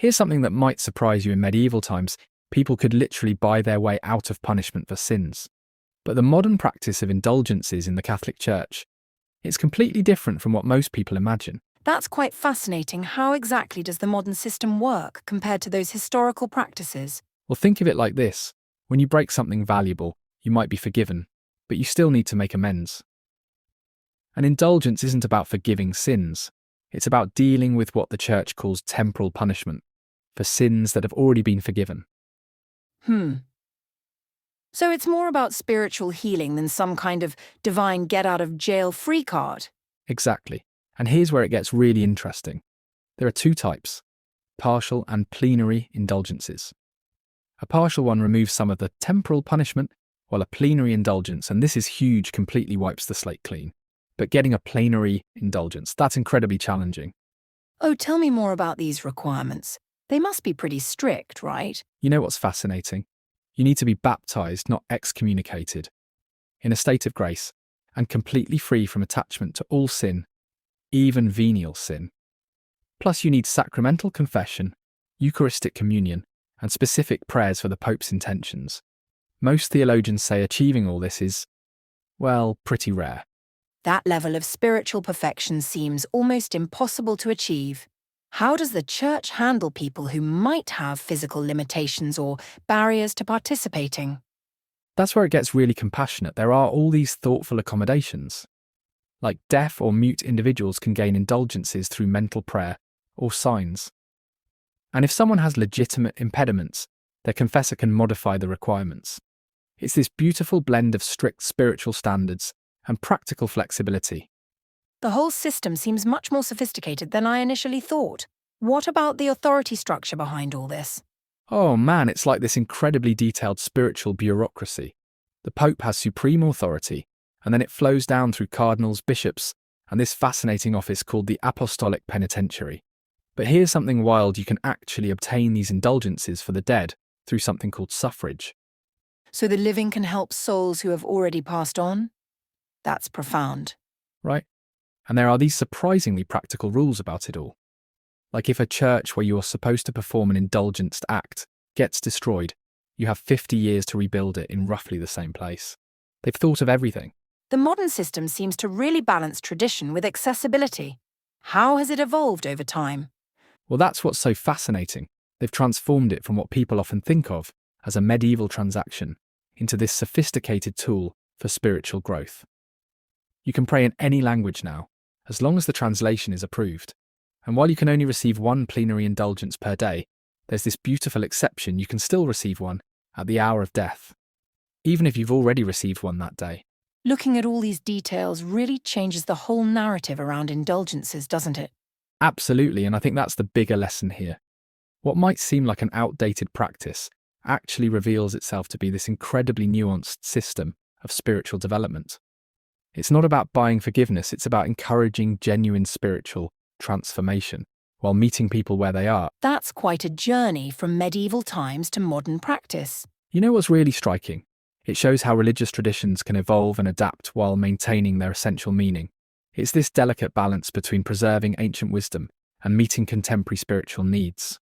Here's something that might surprise you. In medieval times, people could literally buy their way out of punishment for sins. But the modern practice of indulgences in the Catholic Church, it's completely different from what most people imagine. That's quite fascinating. How exactly does the modern system work compared to those historical practices? Well, think of it like this. When you break something valuable, you might be forgiven, but you still need to make amends. An indulgence isn't about forgiving sins. It's about dealing with what the Church calls temporal punishment for sins that have already been forgiven. So it's more about spiritual healing than some kind of divine get-out-of-jail-free card? Exactly. And here's where it gets really interesting. There are two types, partial and plenary indulgences. A partial one removes some of the temporal punishment, while a plenary indulgence, and this is huge, completely wipes the slate clean. But getting a plenary indulgence, that's incredibly challenging. Oh, tell me more about these requirements. They must be pretty strict, right? You know what's fascinating? You need to be baptized, not excommunicated, in a state of grace, and completely free from attachment to all sin, even venial sin. Plus, you need sacramental confession, Eucharistic communion, and specific prayers for the Pope's intentions. Most theologians say achieving all this is, well, pretty rare. That level of spiritual perfection seems almost impossible to achieve. How does the Church handle people who might have physical limitations or barriers to participating? That's where it gets really compassionate. There are all these thoughtful accommodations. Like deaf or mute individuals can gain indulgences through mental prayer or signs. And if someone has legitimate impediments, their confessor can modify the requirements. It's this beautiful blend of strict spiritual standards and practical flexibility. The whole system seems much more sophisticated than I initially thought. What about the authority structure behind all this? Oh man, it's like this incredibly detailed spiritual bureaucracy. The Pope has supreme authority, and then it flows down through cardinals, bishops, and this fascinating office called the Apostolic Penitentiary. But here's something wild: you can actually obtain these indulgences for the dead through something called suffrage. So the living can help souls who have already passed on? That's profound. Right? And there are these surprisingly practical rules about it all. Like if a church where you are supposed to perform an indulgenced act gets destroyed, you have 50 years to rebuild it in roughly the same place. They've thought of everything. The modern system seems to really balance tradition with accessibility. How has it evolved over time? Well, that's what's so fascinating. They've transformed it from what people often think of as a medieval transaction into this sophisticated tool for spiritual growth. You can pray in any language now, as long as the translation is approved. And while you can only receive one plenary indulgence per day, there's this beautiful exception: you can still receive one at the hour of death, even if you've already received one that day. Looking at all these details really changes the whole narrative around indulgences, doesn't it? Absolutely, and I think that's the bigger lesson here. What might seem like an outdated practice actually reveals itself to be this incredibly nuanced system of spiritual development. It's not about buying forgiveness, it's about encouraging genuine spiritual transformation while meeting people where they are. That's quite a journey from medieval times to modern practice. You know what's really striking? It shows how religious traditions can evolve and adapt while maintaining their essential meaning. It's this delicate balance between preserving ancient wisdom and meeting contemporary spiritual needs.